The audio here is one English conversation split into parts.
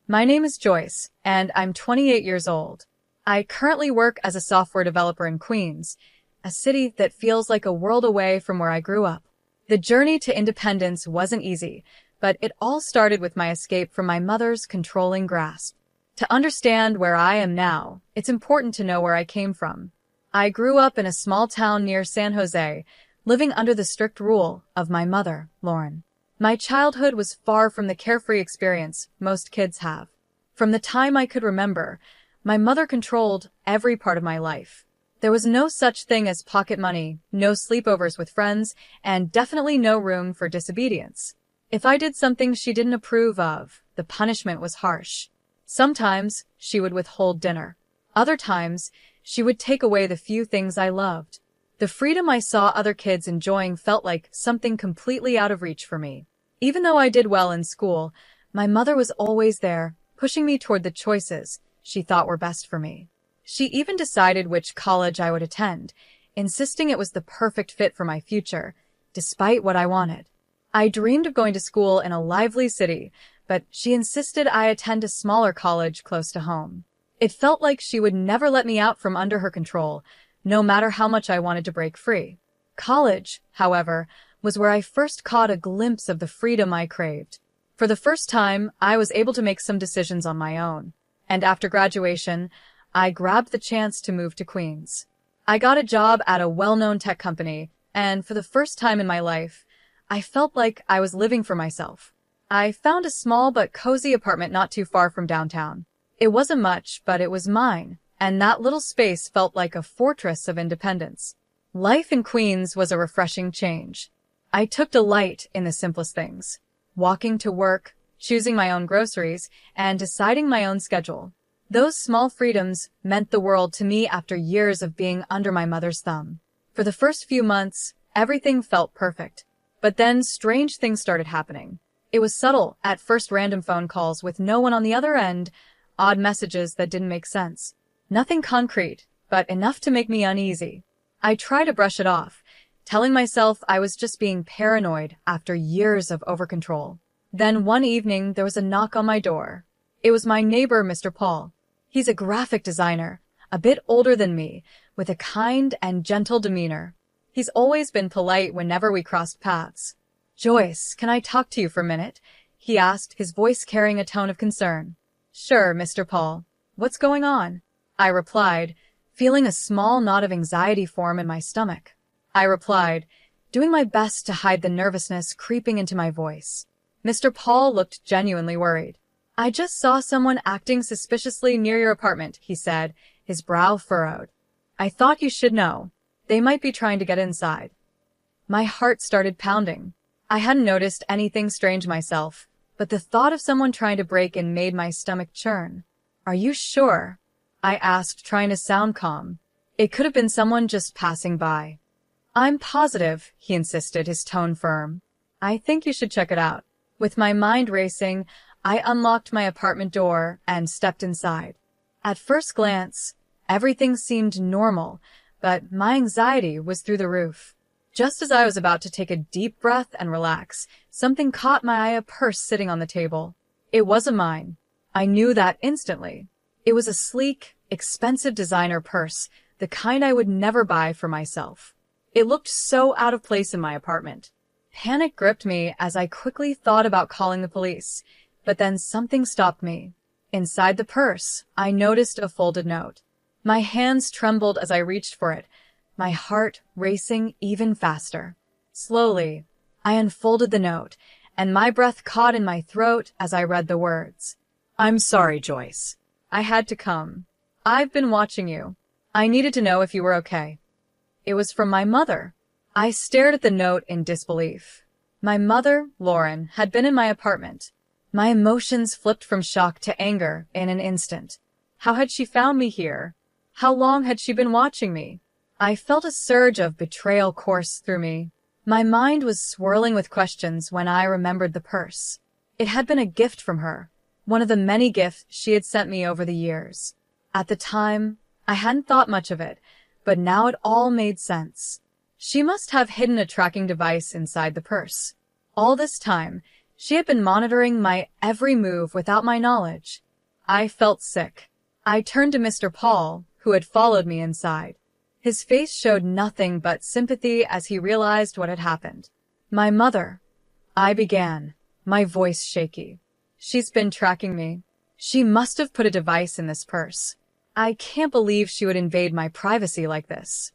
My name is Joyce, and I'm 28 years old. I currently work as a software developer in Queens, a city that feels like a world away from where I grew up. The journey to independence wasn't easy, but it all started with my escape from my mother's controlling grasp. To understand where I am now, it's important to know where I came from. I grew up in a small town near San Jose, living under the strict rule of my mother, Lauren. My childhood was far from the carefree experience most kids have. From the time I could remember, my mother controlled every part of my life. There was no such thing as pocket money, no sleepovers with friends, and definitely no room for disobedience. If I did something she didn't approve of, the punishment was harsh. Sometimes she would withhold dinner. Other times, she would take away the few things I loved. The freedom I saw other kids enjoying felt like something completely out of reach for me. Even though I did well in school, my mother was always there, pushing me toward the choices she thought were best for me. She even decided which college I would attend, insisting it was the perfect fit for my future, despite what I wanted. I dreamed of going to school in a lively city, but she insisted I attend a smaller college close to home. It felt like she would never let me out from under her control, no matter how much I wanted to break free. College, however, was where I first caught a glimpse of the freedom I craved. For the first time, I was able to make some decisions on my own. And after graduation, I grabbed the chance to move to Queens. I got a job at a well-known tech company, and for the first time in my life, I felt like I was living for myself. I found a small but cozy apartment not too far from downtown. It wasn't much, but it was mine, and that little space felt like a fortress of independence. Life in Queens was a refreshing change. I took delight in the simplest things: walking to work, choosing my own groceries, and deciding my own schedule. Those small freedoms meant the world to me after years of being under my mother's thumb. For the first few months, everything felt perfect. But then strange things started happening. It was subtle, at first random phone calls with no one on the other end, odd messages that didn't make sense. Nothing concrete, but enough to make me uneasy. I tried to brush it off, telling myself I was just being paranoid after years of overcontrol. Then one evening, there was a knock on my door. It was my neighbor, Mr. Paul. He's a graphic designer, a bit older than me, with a kind and gentle demeanor. He's always been polite whenever we crossed paths. "Joyce, can I talk to you for a minute?" he asked, his voice carrying a tone of concern. "Sure, Mr. Paul. What's going on?" I replied, feeling a small knot of anxiety form in my stomach. Doing my best to hide the nervousness creeping into my voice. Mr. Paul looked genuinely worried. "I just saw someone acting suspiciously near your apartment," he said, his brow furrowed. "I thought you should know. They might be trying to get inside." My heart started pounding. I hadn't noticed anything strange myself, but the thought of someone trying to break in made my stomach churn. "Are you sure?" I asked, trying to sound calm. "It could have been someone just passing by." "I'm positive," he insisted, his tone firm. "I think you should check it out." With my mind racing, I unlocked my apartment door and stepped inside. At first glance, everything seemed normal, but my anxiety was through the roof. Just as I was about to take a deep breath and relax, something caught my eye: a purse sitting on the table. It wasn't mine. I knew that instantly. It was a sleek, expensive designer purse, the kind I would never buy for myself. It looked so out of place in my apartment. Panic gripped me as I quickly thought about calling the police, but then something stopped me. Inside the purse, I noticed a folded note. My hands trembled as I reached for it, my heart racing even faster. Slowly, I unfolded the note, and my breath caught in my throat as I read the words. "I'm sorry, Joyce. I had to come. I've been watching you. I needed to know if you were okay." It was from my mother. I stared at the note in disbelief. My mother, Lauren, had been in my apartment. My emotions flipped from shock to anger in an instant. How had she found me here? How long had she been watching me? I felt a surge of betrayal course through me. My mind was swirling with questions when I remembered the purse. It had been a gift from her, one of the many gifts she had sent me over the years. At the time, I hadn't thought much of it, but now it all made sense. She must have hidden a tracking device inside the purse. All this time, She had been monitoring my every move without my knowledge. I felt sick. I turned to Mr. Paul, who had followed me inside. His face showed nothing but sympathy as he realized what had happened. My mother, I began, my voice shaky. She's been tracking me. She must have put a device in this purse. I can't believe she would invade my privacy like this.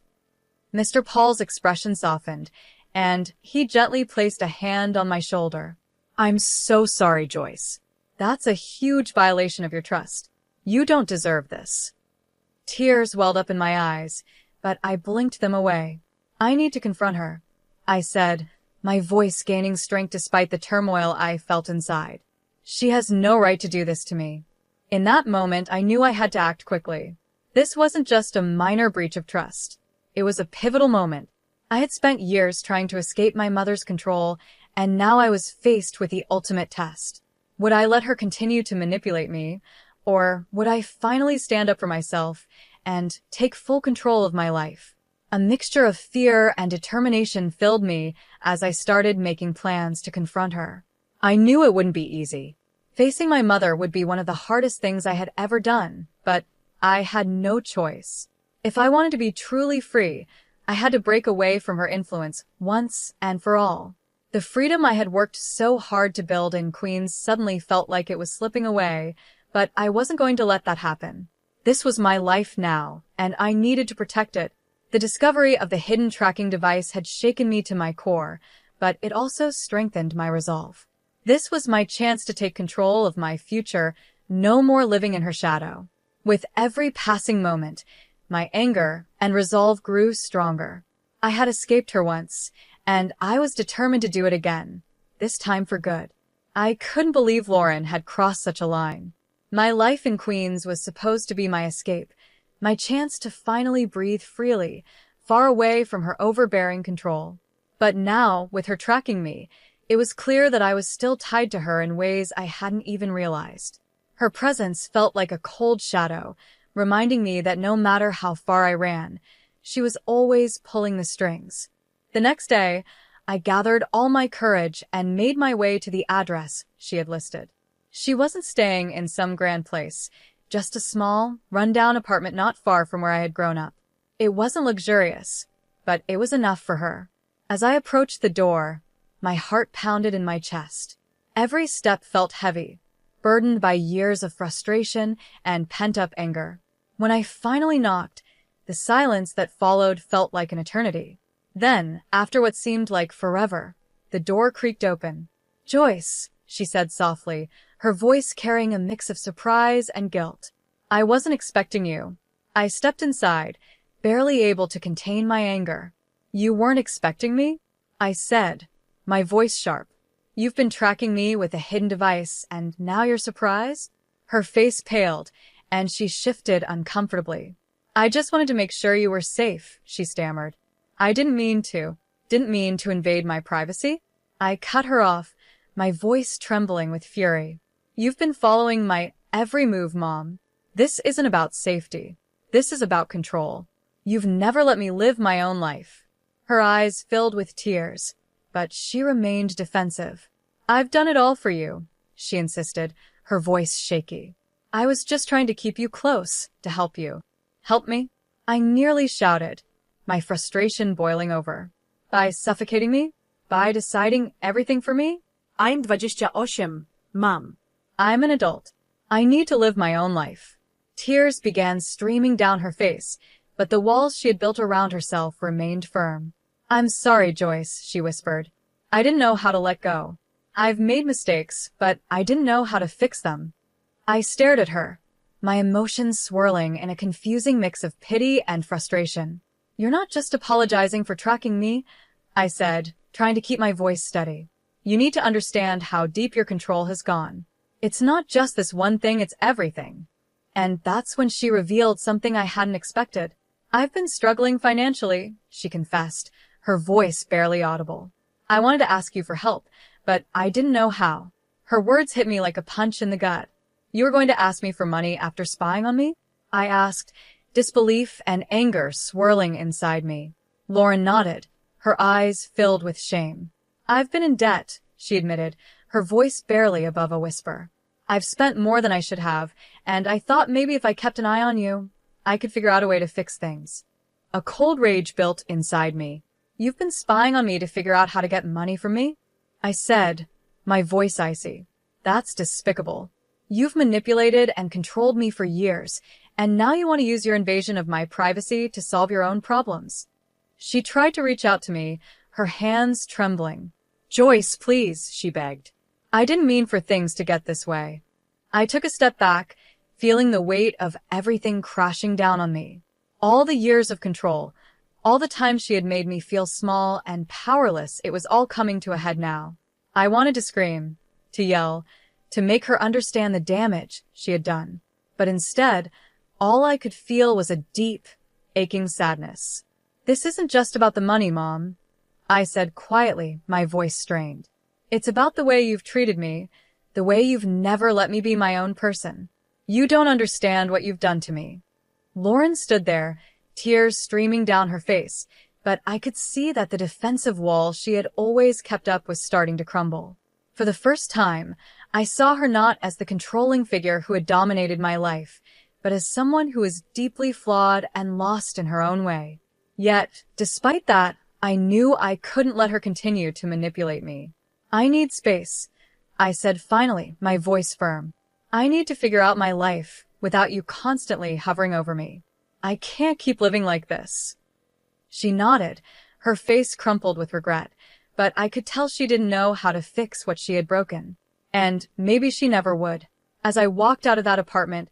Mr. Paul's expression softened, and he gently placed a hand on my shoulder. I'm so sorry, Joyce. That's a huge violation of your trust. You don't deserve this. Tears welled up in my eyes, but I blinked them away. I need to confront her, I said, my voice gaining strength despite the turmoil I felt inside. She has no right to do this to me. In that moment, I knew I had to act quickly. This wasn't just a minor breach of trust. It was a pivotal moment. I had spent years trying to escape my mother's control, and now I was faced with the ultimate test. Would I let her continue to manipulate me, or would I finally stand up for myself and take full control of my life? A mixture of fear and determination filled me as I started making plans to confront her. I knew it wouldn't be easy. Facing my mother would be one of the hardest things I had ever done, but I had no choice. If I wanted to be truly free, I had to break away from her influence once and for all. The freedom I had worked so hard to build in Queens suddenly felt like it was slipping away, but I wasn't going to let that happen. This was my life now, and I needed to protect it. The discovery of the hidden tracking device had shaken me to my core, but it also strengthened my resolve. This was my chance to take control of my future, no more living in her shadow. With every passing moment, my anger and resolve grew stronger. I had escaped her once, and I was determined to do it again, this time for good. I couldn't believe Lauren had crossed such a line. My life in Queens was supposed to be my escape, my chance to finally breathe freely, far away from her overbearing control. But now, with her tracking me, it was clear that I was still tied to her in ways I hadn't even realized. Her presence felt like a cold shadow, reminding me that no matter how far I ran, she was always pulling the strings. The next day, I gathered all my courage and made my way to the address she had listed. She wasn't staying in some grand place, just a small, run-down apartment not far from where I had grown up. It wasn't luxurious, but it was enough for her. As I approached the door, my heart pounded in my chest. Every step felt heavy, burdened by years of frustration and pent-up anger. When I finally knocked, the silence that followed felt like an eternity. Then, after what seemed like forever, the door creaked open. "Joyce," she said softly, her voice carrying a mix of surprise and guilt. "I wasn't expecting you." I stepped inside, barely able to contain my anger. "You weren't expecting me?" I said, my voice sharp. "You've been tracking me with a hidden device, and now you're surprised?" Her face paled, and she shifted uncomfortably. "I just wanted to make sure you were safe," she stammered. "I didn't mean to invade my privacy." I cut her off, my voice trembling with fury. "You've been following my every move, Mom. This isn't about safety. This is about control. You've never let me live my own life." Her eyes filled with tears, but she remained defensive. "I've done it all for you," she insisted, her voice shaky. "I was just trying to keep you close, to help you." "Help me?" I nearly shouted, my frustration boiling over. "By suffocating me? By deciding everything for me?" I'm 28, Mom. "I'm an adult. I need to live my own life." Tears began streaming down her face, but the walls she had built around herself remained firm. "I'm sorry, Joyce," she whispered. "I didn't know how to let go. I've made mistakes, but I didn't know how to fix them." I stared at her, my emotions swirling in a confusing mix of pity and frustration. "You're not just apologizing for tracking me," I said, trying to keep my voice steady. "You need to understand how deep your control has gone. It's not just this one thing, it's everything." And that's when she revealed something I hadn't expected. "I've been struggling financially," she confessed, her voice barely audible. "I wanted to ask you for help, but I didn't know how." Her words hit me like a punch in the gut. "You were going to ask me for money after spying on me?" I asked, disbelief and anger swirling inside me. Lauren nodded, her eyes filled with shame. "I've been in debt," she admitted, her voice barely above a whisper. "I've spent more than I should have, and I thought maybe if I kept an eye on you, I could figure out a way to fix things." A cold rage built inside me. "You've been spying on me to figure out how to get money from me?" I said, my voice icy. "That's despicable. You've manipulated and controlled me for years, and now you want to use your invasion of my privacy to solve your own problems." She tried to reach out to me, her hands trembling. "Joyce, please," she begged. "I didn't mean for things to get this way." I took a step back, feeling the weight of everything crashing down on me. All the years of control, all the time she had made me feel small and powerless, it was all coming to a head now. I wanted to scream, to yell, to make her understand the damage she had done. But instead, all I could feel was a deep, aching sadness. "This isn't just about the money, Mom," I said quietly, my voice strained. "It's about the way you've treated me, the way you've never let me be my own person. You don't understand what you've done to me." Lauren stood there, tears streaming down her face, but I could see that the defensive wall she had always kept up was starting to crumble. For the first time, I saw her not as the controlling figure who had dominated my life, but as someone who was deeply flawed and lost in her own way. Yet, despite that, I knew I couldn't let her continue to manipulate me. "I need space," I said finally, my voice firm. "I need to figure out my life without you constantly hovering over me. I can't keep living like this." She nodded, her face crumpled with regret, but I could tell she didn't know how to fix what she had broken. And maybe she never would. As I walked out of that apartment,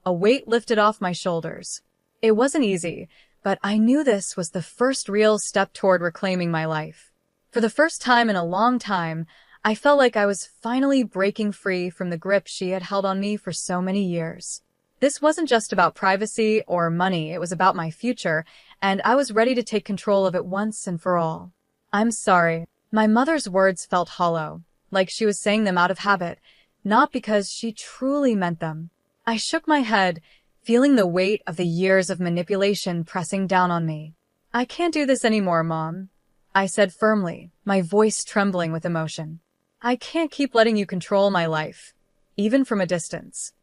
a weight lifted off my shoulders. It wasn't easy, but I knew this was the first real step toward reclaiming my life. For the first time in a long time, I felt like I was finally breaking free from the grip she had held on me for so many years. This wasn't just about privacy or money, it was about my future, and I was ready to take control of it once and for all. "I'm sorry." My mother's words felt hollow, like she was saying them out of habit, not because she truly meant them. I shook my head, feeling the weight of the years of manipulation pressing down on me. "I can't do this anymore, Mom," I said firmly, my voice trembling with emotion. "I can't keep letting you control my life, even from a distance."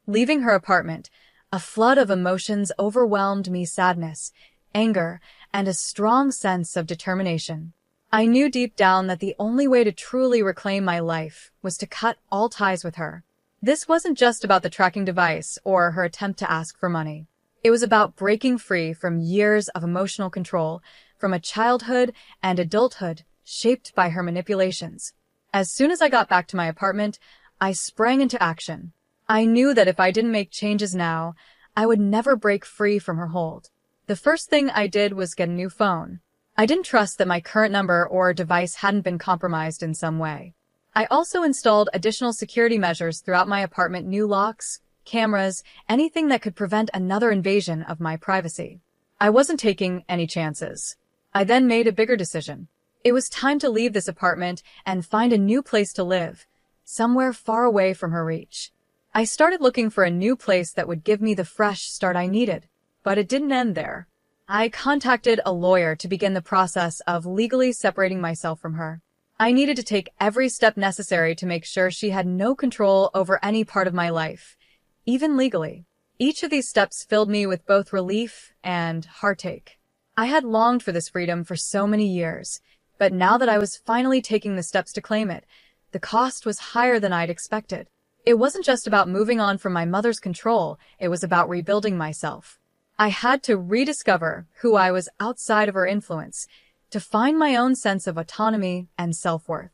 Leaving her apartment, a flood of emotions overwhelmed me: sadness, anger, and a strong sense of determination. I knew deep down that the only way to truly reclaim my life was to cut all ties with her. This wasn't just about the tracking device or her attempt to ask for money. It was about breaking free from years of emotional control, from a childhood and adulthood shaped by her manipulations. As soon as I got back to my apartment, I sprang into action. I knew that if I didn't make changes now, I would never break free from her hold. The first thing I did was get a new phone. I didn't trust that my current number or device hadn't been compromised in some way. I also installed additional security measures throughout my apartment: new locks, cameras, anything that could prevent another invasion of my privacy. I wasn't taking any chances. I then made a bigger decision. It was time to leave this apartment and find a new place to live, somewhere far away from her reach. I started looking for a new place that would give me the fresh start I needed, but it didn't end there. I contacted a lawyer to begin the process of legally separating myself from her. I needed to take every step necessary to make sure she had no control over any part of my life, even legally. Each of these steps filled me with both relief and heartache. I had longed for this freedom for so many years, but now that I was finally taking the steps to claim it, the cost was higher than I'd expected. It wasn't just about moving on from my mother's control, it was about rebuilding myself. I had to rediscover who I was outside of her influence, to find my own sense of autonomy and self-worth.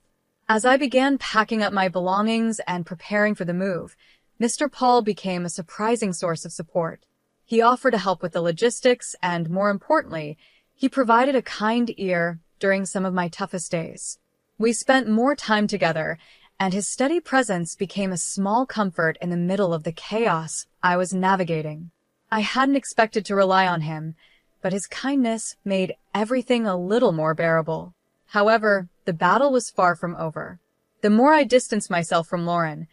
As I began packing up my belongings and preparing for the move, Mr. Paul became a surprising source of support. He offered to help with the logistics and, more importantly, he provided a kind ear during some of my toughest days. We spent more time together, and his steady presence became a small comfort in the middle of the chaos I was navigating. I hadn't expected to rely on him, but his kindness made everything a little more bearable. However, the battle was far from over. The more I distanced myself from Lauren,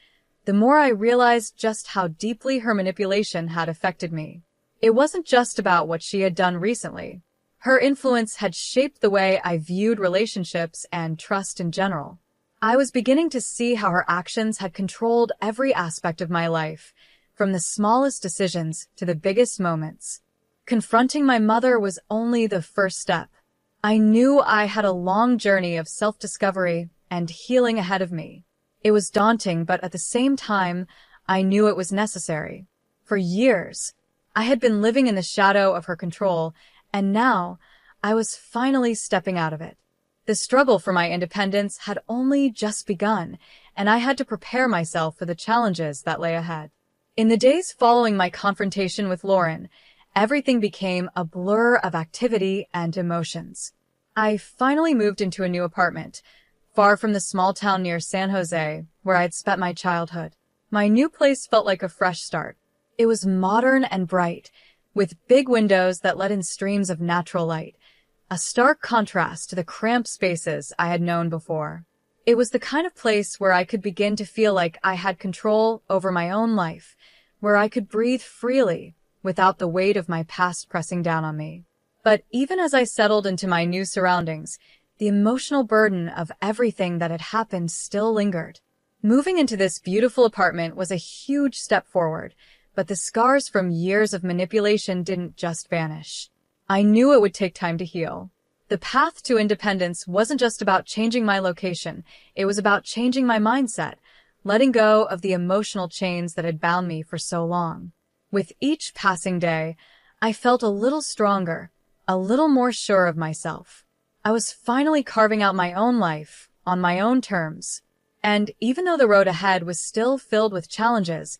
the more I realized just how deeply her manipulation had affected me. It wasn't just about what she had done recently. Her influence had shaped the way I viewed relationships and trust in general. I was beginning to see how her actions had controlled every aspect of my life, from the smallest decisions to the biggest moments. Confronting my mother was only the first step. I knew I had a long journey of self-discovery and healing ahead of me. It was daunting, but at the same time, I knew it was necessary. For years, I had been living in the shadow of her control, and now I was finally stepping out of it. The struggle for my independence had only just begun, and I had to prepare myself for the challenges that lay ahead. In the days following my confrontation with Lauren, everything became a blur of activity and emotions. I finally moved into a new apartment, far from the small town near San Jose, where I'd spent my childhood. My new place felt like a fresh start. It was modern and bright, with big windows that let in streams of natural light, a stark contrast to the cramped spaces I had known before. It was the kind of place where I could begin to feel like I had control over my own life, where I could breathe freely without the weight of my past pressing down on me. But even as I settled into my new surroundings, the emotional burden of everything that had happened still lingered. Moving into this beautiful apartment was a huge step forward, but the scars from years of manipulation didn't just vanish. I knew it would take time to heal. The path to independence wasn't just about changing my location, it was about changing my mindset, letting go of the emotional chains that had bound me for so long. With each passing day, I felt a little stronger, a little more sure of myself. I was finally carving out my own life, on my own terms. And even though the road ahead was still filled with challenges,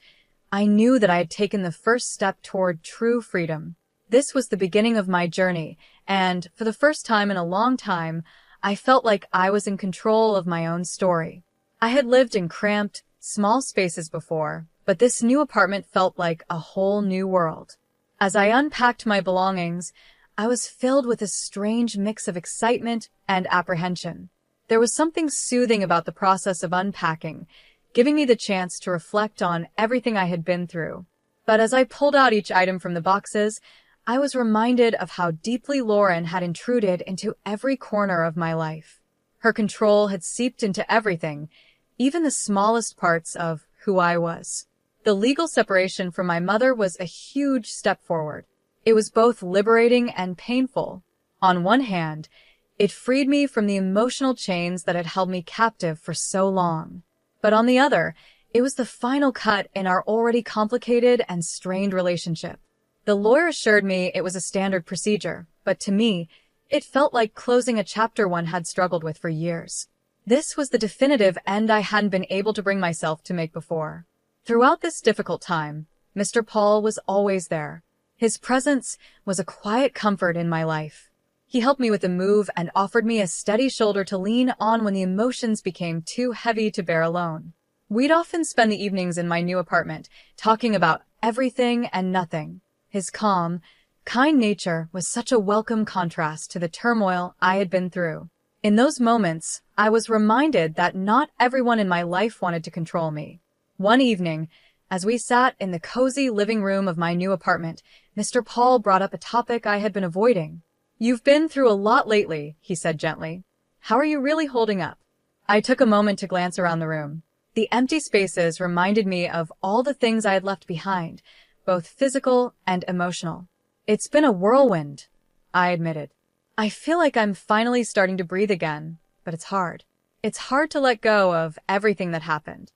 I knew that I had taken the first step toward true freedom. This was the beginning of my journey, and for the first time in a long time, I felt like I was in control of my own story. I had lived in cramped, small spaces before, but this new apartment felt like a whole new world. As I unpacked my belongings, I was filled with a strange mix of excitement and apprehension. There was something soothing about the process of unpacking, giving me the chance to reflect on everything I had been through. But as I pulled out each item from the boxes, I was reminded of how deeply Lauren had intruded into every corner of my life. Her control had seeped into everything, even the smallest parts of who I was. The legal separation from my mother was a huge step forward. It was both liberating and painful. On one hand, it freed me from the emotional chains that had held me captive for so long. But on the other, it was the final cut in our already complicated and strained relationship. The lawyer assured me it was a standard procedure, but to me, it felt like closing a chapter one had struggled with for years. This was the definitive end I hadn't been able to bring myself to make before. Throughout this difficult time, Mr. Paul was always there. His presence was a quiet comfort in my life. He helped me with the move and offered me a steady shoulder to lean on when the emotions became too heavy to bear alone. We'd often spend the evenings in my new apartment, talking about everything and nothing. His calm, kind nature was such a welcome contrast to the turmoil I had been through. In those moments, I was reminded that not everyone in my life wanted to control me. One evening, as we sat in the cozy living room of my new apartment, Mr. Paul brought up a topic I had been avoiding. "You've been through a lot lately," he said gently. "How are you really holding up?" I took a moment to glance around the room. The empty spaces reminded me of all the things I had left behind, both physical and emotional. "It's been a whirlwind," I admitted. "I feel like I'm finally starting to breathe again, but it's hard. It's hard to let go of everything that happened."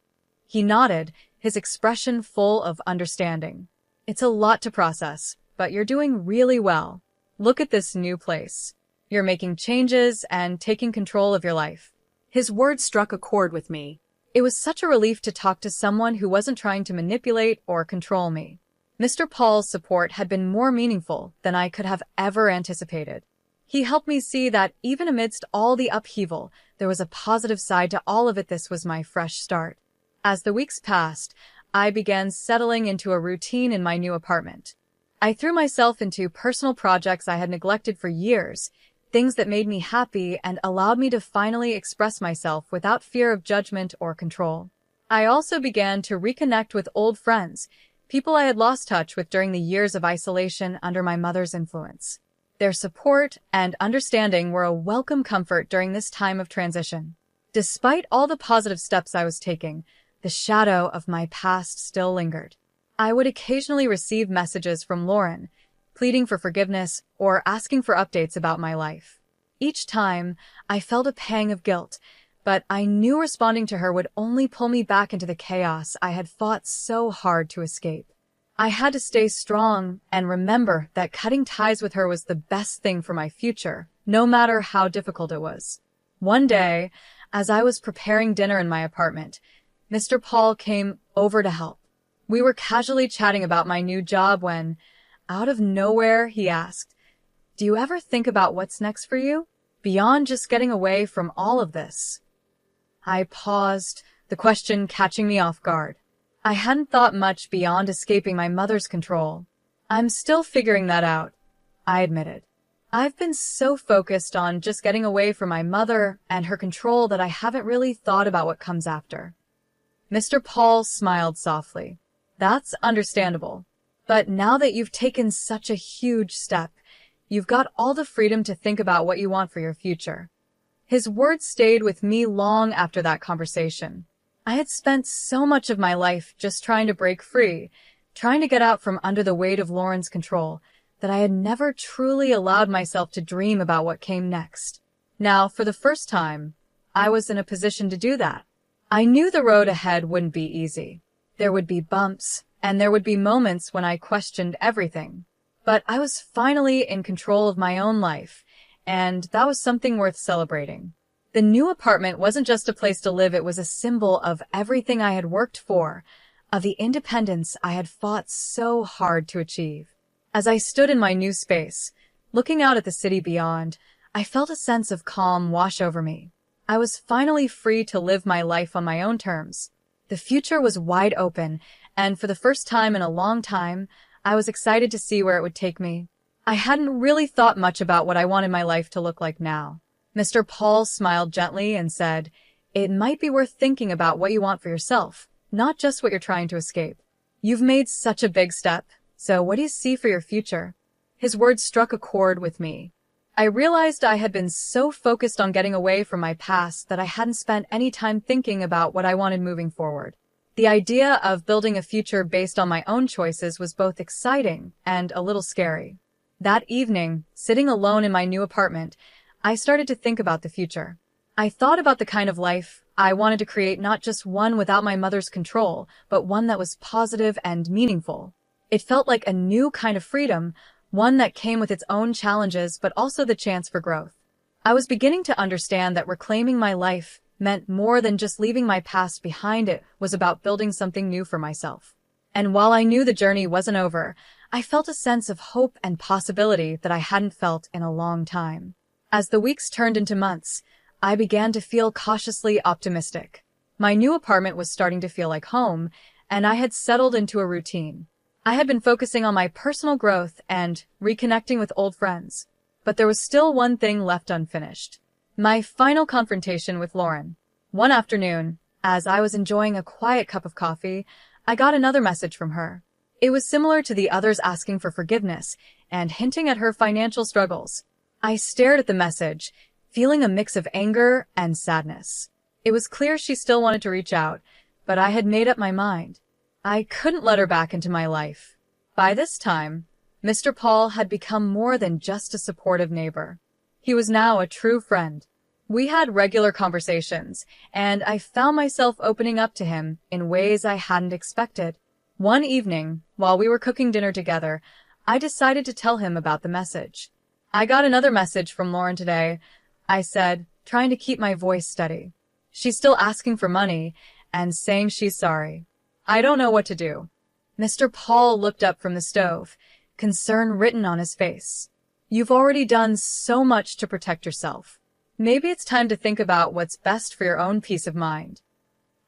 He nodded, his expression full of understanding. "It's a lot to process, but you're doing really well. Look at this new place. You're making changes and taking control of your life." His words struck a chord with me. It was such a relief to talk to someone who wasn't trying to manipulate or control me. Mr. Paul's support had been more meaningful than I could have ever anticipated. He helped me see that even amidst all the upheaval, there was a positive side to all of it. This was my fresh start. As the weeks passed, I began settling into a routine in my new apartment. I threw myself into personal projects I had neglected for years, things that made me happy and allowed me to finally express myself without fear of judgment or control. I also began to reconnect with old friends, people I had lost touch with during the years of isolation under my mother's influence. Their support and understanding were a welcome comfort during this time of transition. Despite all the positive steps I was taking, the shadow of my past still lingered. I would occasionally receive messages from Lauren, pleading for forgiveness or asking for updates about my life. Each time, I felt a pang of guilt, but I knew responding to her would only pull me back into the chaos I had fought so hard to escape. I had to stay strong and remember that cutting ties with her was the best thing for my future, no matter how difficult it was. One day, as I was preparing dinner in my apartment, Mr. Paul came over to help. We were casually chatting about my new job when, out of nowhere, he asked, "Do you ever think about what's next for you? Beyond just getting away from all of this?" I paused, the question catching me off guard. I hadn't thought much beyond escaping my mother's control. "I'm still figuring that out," I admitted. "I've been so focused on just getting away from my mother and her control that I haven't really thought about what comes after." Mr. Paul smiled softly. "That's understandable. But now that you've taken such a huge step, you've got all the freedom to think about what you want for your future." His words stayed with me long after that conversation. I had spent so much of my life just trying to break free, trying to get out from under the weight of Lauren's control, that I had never truly allowed myself to dream about what came next. Now, for the first time, I was in a position to do that. I knew the road ahead wouldn't be easy. There would be bumps, and there would be moments when I questioned everything. But I was finally in control of my own life, and that was something worth celebrating. The new apartment wasn't just a place to live, it was a symbol of everything I had worked for, of the independence I had fought so hard to achieve. As I stood in my new space, looking out at the city beyond, I felt a sense of calm wash over me. I was finally free to live my life on my own terms. The future was wide open, and for the first time in a long time, I was excited to see where it would take me. I hadn't really thought much about what I wanted my life to look like now. Mr. Paul smiled gently and said, "It might be worth thinking about what you want for yourself, not just what you're trying to escape. You've made such a big step, so what do you see for your future?" His words struck a chord with me. I realized I had been so focused on getting away from my past that I hadn't spent any time thinking about what I wanted moving forward. The idea of building a future based on my own choices was both exciting and a little scary. That evening, sitting alone in my new apartment, I started to think about the future. I thought about the kind of life I wanted to create, not just one without my mother's control, but one that was positive and meaningful. It felt like a new kind of freedom, one that came with its own challenges but also the chance for growth. I was beginning to understand that reclaiming my life meant more than just leaving my past behind. It was about building something new for myself. And while I knew the journey wasn't over, I felt a sense of hope and possibility that I hadn't felt in a long time. As the weeks turned into months, I began to feel cautiously optimistic. My new apartment was starting to feel like home, and I had settled into a routine. I had been focusing on my personal growth and reconnecting with old friends. But there was still one thing left unfinished. My final confrontation with Lauren. One afternoon, as I was enjoying a quiet cup of coffee, I got another message from her. It was similar to the others, asking for forgiveness and hinting at her financial struggles. I stared at the message, feeling a mix of anger and sadness. It was clear she still wanted to reach out, but I had made up my mind. I couldn't let her back into my life. By this time, Mr. Paul had become more than just a supportive neighbor. He was now a true friend. We had regular conversations, and I found myself opening up to him in ways I hadn't expected. One evening, while we were cooking dinner together, I decided to tell him about the message. "I got another message from Lauren today," I said, trying to keep my voice steady. "She's still asking for money and saying she's sorry. I don't know what to do." Mr. Paul looked up from the stove, concern written on his face. "You've already done so much to protect yourself. Maybe it's time to think about what's best for your own peace of mind."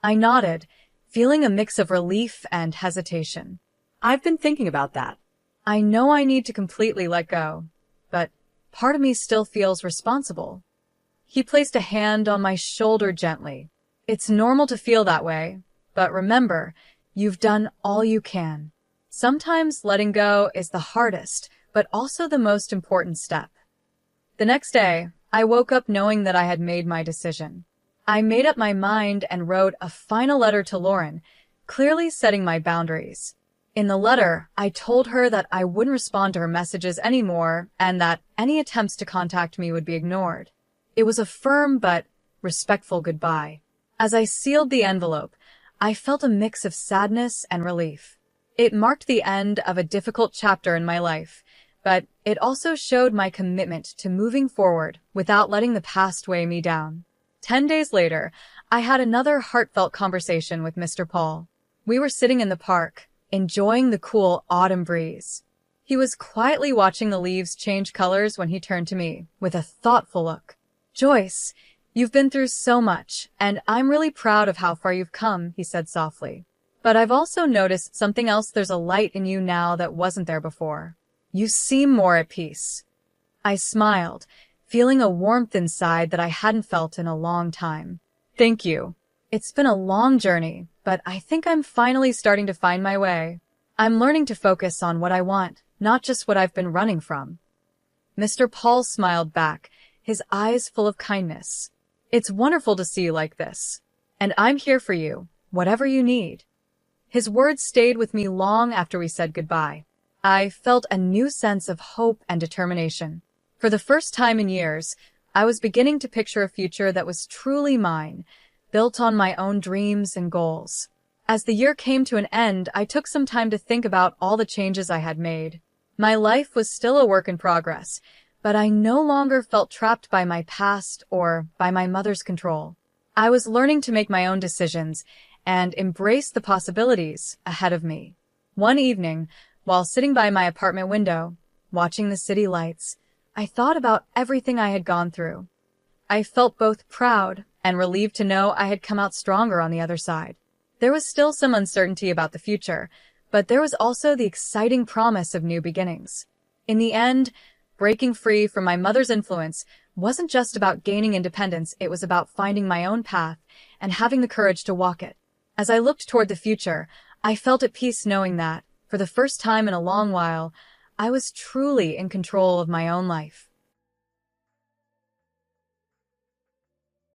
I nodded, feeling a mix of relief and hesitation. I've been thinking about that. I know I need to completely let go, but part of me still feels responsible. He placed a hand on my shoulder gently. "It's normal to feel that way, but remember, you've done all you can. Sometimes letting go is the hardest, but also the most important step." The next day, I woke up knowing that I had made my decision. I made up my mind and wrote a final letter to Lauren, clearly setting my boundaries. In the letter, I told her that I wouldn't respond to her messages anymore and that any attempts to contact me would be ignored. It was a firm but respectful goodbye. As I sealed the envelope, I felt a mix of sadness and relief. It marked the end of a difficult chapter in my life, but it also showed my commitment to moving forward without letting the past weigh me down. 10 days later, I had another heartfelt conversation with Mr. Paul. We were sitting in the park, enjoying the cool autumn breeze. He was quietly watching the leaves change colors when he turned to me with a thoughtful look. "Joyce, you've been through so much, and I'm really proud of how far you've come," he said softly. "But I've also noticed something else. There's a light in you now that wasn't there before. You seem more at peace." I smiled, feeling a warmth inside that I hadn't felt in a long time. "Thank you. It's been a long journey, but I think I'm finally starting to find my way. I'm learning to focus on what I want, not just what I've been running from." Mr. Paul smiled back, his eyes full of kindness. "It's wonderful to see you like this. And I'm here for you, whatever you need." His words stayed with me long after we said goodbye. I felt a new sense of hope and determination. For the first time in years, I was beginning to picture a future that was truly mine, built on my own dreams and goals. As the year came to an end, I took some time to think about all the changes I had made. My life was still a work in progress, but I no longer felt trapped by my past or by my mother's control. I was learning to make my own decisions and embrace the possibilities ahead of me. One evening, while sitting by my apartment window, watching the city lights, I thought about everything I had gone through. I felt both proud and relieved to know I had come out stronger on the other side. There was still some uncertainty about the future, but there was also the exciting promise of new beginnings. In the end, breaking free from my mother's influence wasn't just about gaining independence, it was about finding my own path and having the courage to walk it. As I looked toward the future, I felt at peace knowing that, for the first time in a long while, I was truly in control of my own life.